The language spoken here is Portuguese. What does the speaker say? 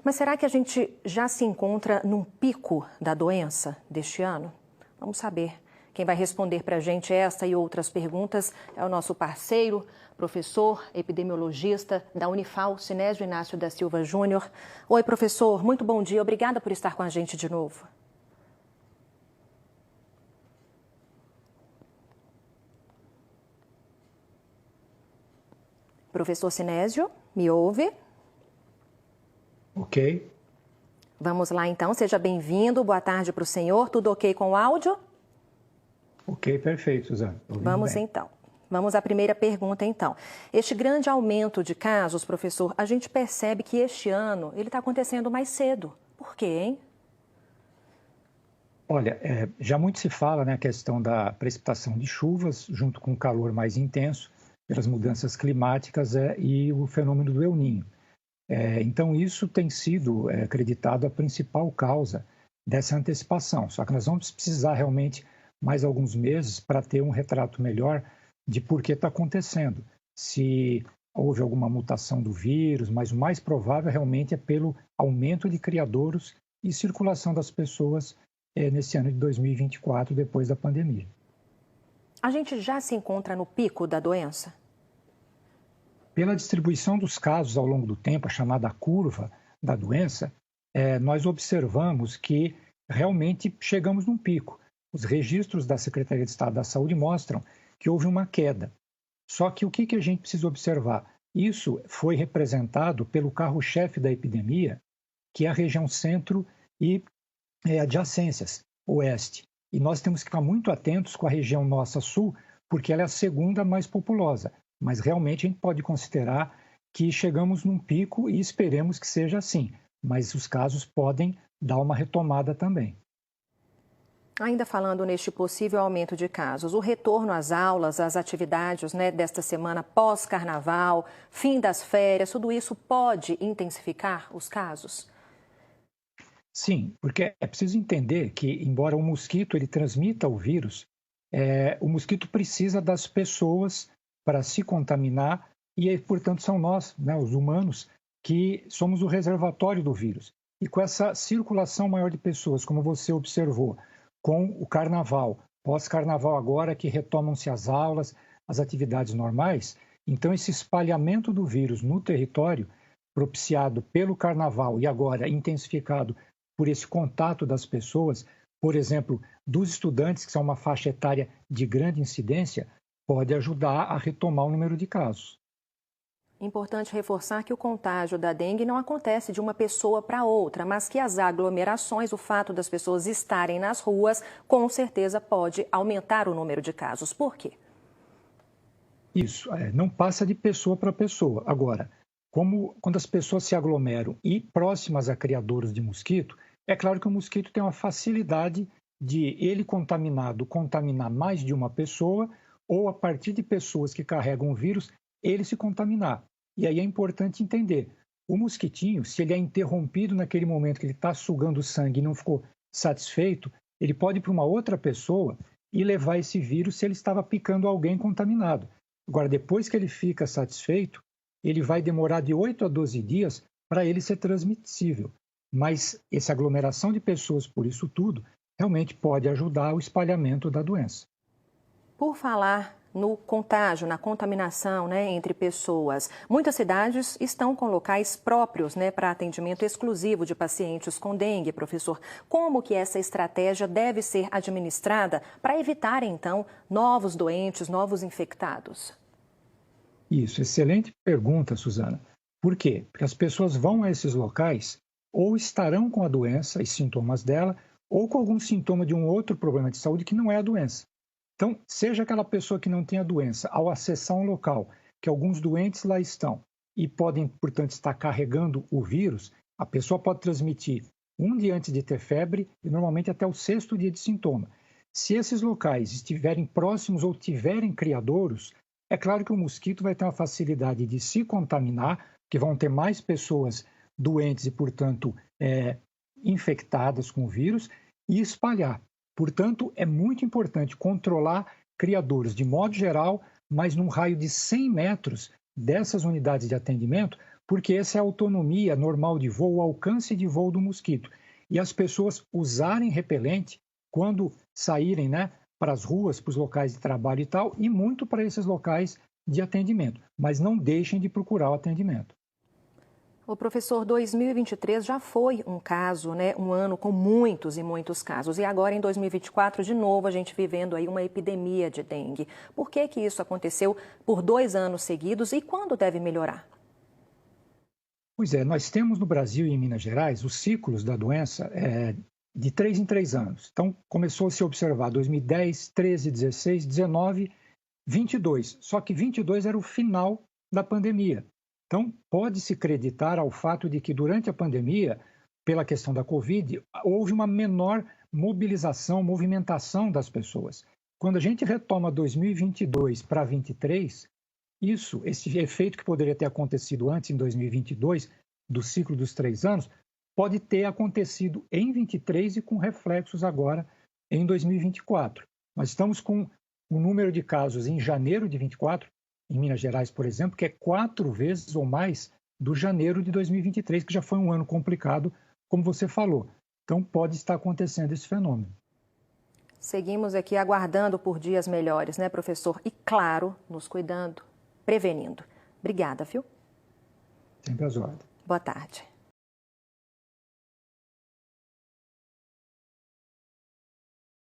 Mas será que a gente já se encontra num pico da doença deste ano? Vamos saber. Quem vai responder para a gente esta e outras perguntas é o nosso parceiro, professor epidemiologista da Unifal, Sinésio Inácio da Silva Júnior. Oi, professor, muito bom dia. Obrigada por estar com a gente de novo. Professor Sinésio, me ouve? Ok. Vamos lá então, seja bem-vindo. Boa tarde para o senhor. Tudo ok com o áudio? Ok, perfeito, Suzana. Vamos bem. então. Vamos à primeira pergunta então. Este grande aumento de casos, professor, a gente percebe que este ano ele está acontecendo mais cedo. Por quê, hein? Olha, já muito se fala, né, a questão da precipitação de chuvas, junto com o calor mais intenso, pelas mudanças climáticas e o fenômeno do El Niño. Então, isso tem sido acreditado a principal causa dessa antecipação. Só que nós vamos precisar realmente mais alguns meses para ter um retrato melhor de por que está acontecendo. Se houve alguma mutação do vírus, mas o mais provável realmente é pelo aumento de criadouros e circulação das pessoas nesse ano de 2024, depois da pandemia. A gente já se encontra no pico da doença? Pela distribuição dos casos ao longo do tempo, a chamada curva da doença, nós observamos que realmente chegamos num pico. Os registros da Secretaria de Estado da Saúde mostram que houve uma queda. Só que o que a gente precisa observar? Isso foi representado pelo carro-chefe da epidemia, que é a região centro e adjacências, oeste. E nós temos que ficar muito atentos com a região nossa sul, porque ela é a segunda mais populosa. Mas realmente a gente pode considerar que chegamos num pico e esperemos que seja assim. Mas os casos podem dar uma retomada também. Ainda falando neste possível aumento de casos, o retorno às aulas, às atividades desta semana pós-carnaval, fim das férias, tudo isso pode intensificar os casos? Sim, porque é preciso entender que, embora o mosquito ele transmita o vírus, o mosquito precisa das pessoas para se contaminar e, portanto, são nós, né, os humanos, que somos o reservatório do vírus. E com essa circulação maior de pessoas, como você observou, com o carnaval, pós-carnaval agora que retomam-se as aulas, as atividades normais, então esse espalhamento do vírus no território, propiciado pelo carnaval e agora intensificado por esse contato das pessoas, por exemplo, dos estudantes, que são uma faixa etária de grande incidência, pode ajudar a retomar o número de casos. Importante reforçar que o contágio da dengue não acontece de uma pessoa para outra, mas que as aglomerações, o fato das pessoas estarem nas ruas, com certeza pode aumentar o número de casos. Por quê? Isso, não passa de pessoa para pessoa. Agora, quando as pessoas se aglomeram e próximas a criadouros de mosquito, é claro que o mosquito tem uma facilidade de ele contaminado contaminar mais de uma pessoa ou a partir de pessoas que carregam o vírus, ele se contaminar. E aí é importante entender, o mosquitinho, se ele é interrompido naquele momento que ele está sugando sangue e não ficou satisfeito, ele pode ir para uma outra pessoa e levar esse vírus se ele estava picando alguém contaminado. Agora, depois que ele fica satisfeito, ele vai demorar de 8 a 12 dias para ele ser transmissível. Mas essa aglomeração de pessoas por isso tudo realmente pode ajudar o espalhamento da doença. Por falar no contágio, na contaminação entre pessoas, muitas cidades estão com locais próprios para atendimento exclusivo de pacientes com dengue, professor. Como que essa estratégia deve ser administrada para evitar, então, novos doentes, novos infectados? Isso, excelente pergunta, Suzana. Por quê? Porque as pessoas vão a esses locais ou estarão com a doença e sintomas dela, ou com algum sintoma de um outro problema de saúde que não é a doença. Então, seja aquela pessoa que não tem a doença, ao acessar um local que alguns doentes lá estão e podem, portanto, estar carregando o vírus, a pessoa pode transmitir um dia antes de ter febre e normalmente até o 6º dia de sintoma. Se esses locais estiverem próximos ou tiverem criadouros, é claro que o mosquito vai ter uma facilidade de se contaminar, que vão ter mais pessoas doentes e, portanto, infectadas com o vírus e espalhar. Portanto, é muito importante controlar criadouros de modo geral, mas num raio de 100 metros dessas unidades de atendimento, porque essa é a autonomia normal de voo, o alcance de voo do mosquito. E as pessoas usarem repelente quando saírem, né, para as ruas, para os locais de trabalho e tal, e muito para esses locais de atendimento. Mas não deixem de procurar o atendimento. O professor, 2023 já foi um caso, né, um ano com muitos e muitos casos. E agora, em 2024, de novo, a gente vivendo aí uma epidemia de dengue. Por que isso aconteceu por 2 anos seguidos e quando deve melhorar? Pois é, nós temos no Brasil e em Minas Gerais os ciclos da doença de 3 em 3 anos. Então, começou a se observar 2010, 13, 16, 19, 22. Só que 22 era o final da pandemia. Então, pode-se creditar ao fato de que durante a pandemia, pela questão da Covid, houve uma menor mobilização, movimentação das pessoas. Quando a gente retoma 2022 para 2023, esse efeito que poderia ter acontecido antes, em 2022, do ciclo dos 3 anos, pode ter acontecido em 23 e com reflexos agora em 2024. Nós estamos com o número de casos em janeiro de 24, em Minas Gerais, por exemplo, que é 4 vezes ou mais do janeiro de 2023, que já foi um ano complicado, como você falou. Então, pode estar acontecendo esse fenômeno. Seguimos aqui aguardando por dias melhores, né, professor? E, claro, nos cuidando, prevenindo. Obrigada, viu? Sempre às ordens. Boa tarde.